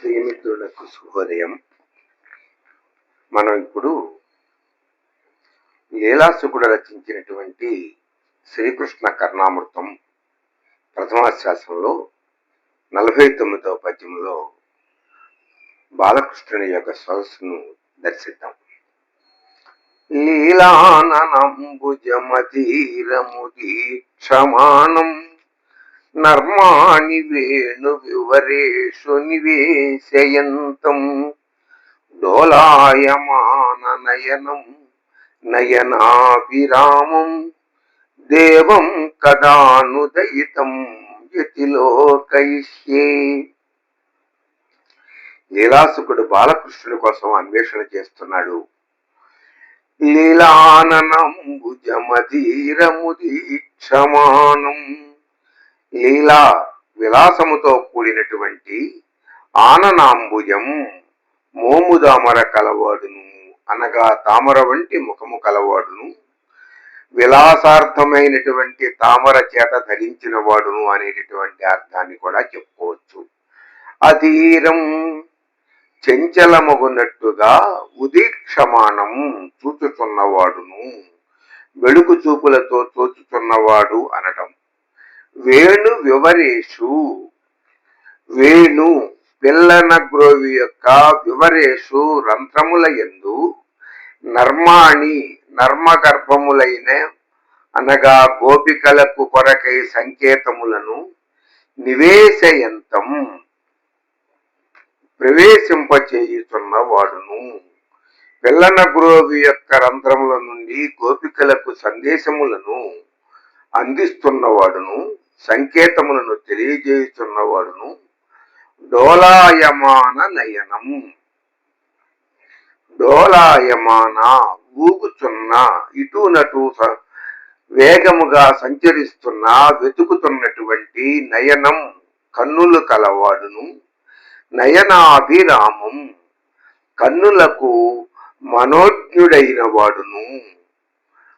ప్రియమిత్రులకు శుభోదయం. మనం ఇప్పుడు లీలాసుకుడు రచించినటువంటి శ్రీకృష్ణ కర్ణామృతం ప్రథమాశ్వాసంలో 49వ పద్యంలో బాలకృష్ణుని యొక్క సరస్సును దర్శిద్దాం. లీలానంబుజమధీరముదీక్షమాణం నర్మాణి వేణు వివరేషు నివేశయంతం డోలాయమాన నయనం నయనాభిరామం దేవం కదానుదయితం యతిలోకయిష్యే. లీలాసుకుడు బాలకృష్ణుడి కోసం అన్వేషణ చేస్తున్నాడు. లీలానంబుజమధీరముదీక్షమాణం, లీలా విలాసముతో కూడినటువంటి ఆననాంబుజం మోము దామర కలవాడును, అనగా తామర వంటి ముఖము కలవాడును, విలాసార్థమైనటువంటి తామర చేత ధరించిన వాడును అనేటటువంటి అర్థాన్ని కూడా చెప్పుకోవచ్చు. అధీరం చెంచలమగునట్టుగా, ఉదీక్షమాణం చూచుచున్నవాడును, వెలుగు చూపులతో చూచుచున్నవాడు అనటం. వేణు వివరేషు, వేణు పిల్లన గ్రోవి యొక్క వివరేషు రంధ్రముల యందు, నర్మాణి నర్మగర్భములైన అనగా గోపికలకు కొరకై సంకేతములను, నివేశయంతం ప్రవేశింపచేయుచున్న వాడును, పిల్లన గ్రోవి యొక్క రంధ్రముల నుండి గోపికలకు సందేశములను అందిస్తున్నవాడును, సంకేతములను తెలియజేయుచున్నవాడును. డోలాయమాన నయనం, డోలాయమాన ఊగుచున్న, ఇటునటు వేగముగా సంచరిస్తున్న, వెతుకుతున్నటువంటి నయనం కన్నులు కలవాడును, నయనాభిరామం కన్నులకు మనోజ్ఞుడైన వాడును,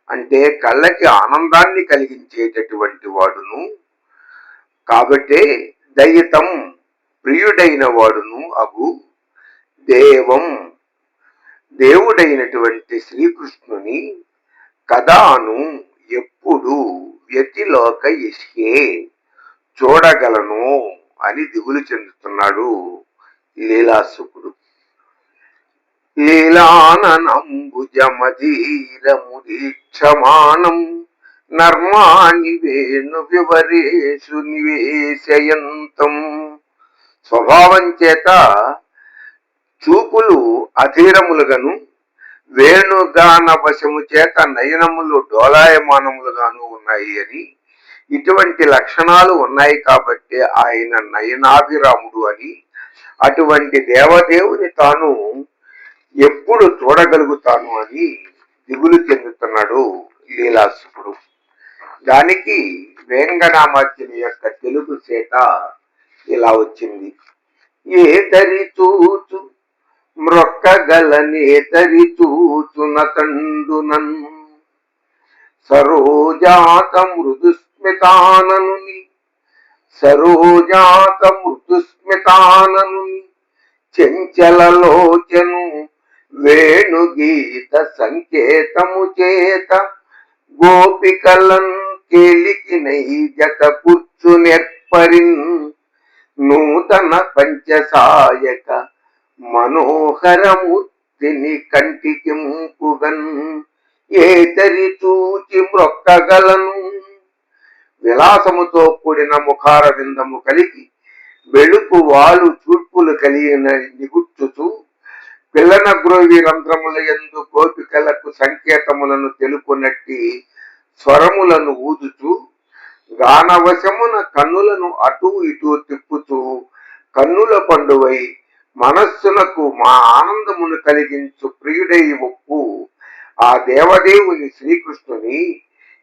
అంటే కళ్ళకి ఆనందాన్ని కలిగించేటటువంటి వాడును. కాబట్టే దయితం ప్రియుడైన వాడును అగు దేవం దేవుడైనటువంటి శ్రీకృష్ణుని కదాను ఎప్పుడు వ్యతిలోకయిష్యే చూడగలను అని దిగులు చెందుతున్నాడు లీలాసుకుడు. లీలానంబుజమధీరముదీక్షమాణం నర్మాణి వేణు వివరేషు నివేశయంతం. స్వభావం చేత చూపులు అధీరములుగాను, వేణుగాన వశము చేత నయనములు డోలాయమానములుగాను ఉన్నాయి అని, ఇటువంటి లక్షణాలు ఉన్నాయి కాబట్టి ఆయన నయనాభిరాముడు అని, అటువంటి దేవదేవుని తాను ఎప్పుడు చూడగలుగుతాను అని దిగులు చెందుతున్నాడు లీలాసుకుడు. దానికి వేంగనామాత్యుని యొక్క తెలుగు చేత ఇలా వచ్చింది. ఏతరి చూచు మ్రొక్కగలనేతరి చూచున తండునన్ సరోజాత మృదుస్మితాననుని, సరోజాత మృదుస్మితాననుని చెంచలలోచను వేణుగీత సంకేతము చేత గోపికలన్ కేలికినై జత కూర్చునెర్పరిన్ నూతన పంచసాయక మనోహరమూర్తిని కంటికింపుగన్ ఏతరి చూచి మ్రొక్కగలను. విలాసముతో కూడిన ముఖార విందము కలిగి, వెలుపు వాలు చూర్పులు కలిగిన నిగుచ్చుతూ, పిల్లన గ్రోవి రంధ్రముల యందు గోపికలకు సంకేతములను తెలుపునట్టి స్వరములను ఊదుతూ, గానవశమున కన్నులను అటూ ఇటూ తిప్పుతూ, కన్నుల పండువై మనస్సునకు మా ఆనందమును కలిగించు ప్రియుడై ఒప్పు ఆ దేవదేవుని శ్రీకృష్ణుని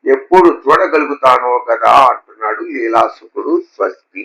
ఎప్పుడు చూడగలుగుతానో కదా అంటున్నాడు లీలాసుకుడు. స్వస్తి.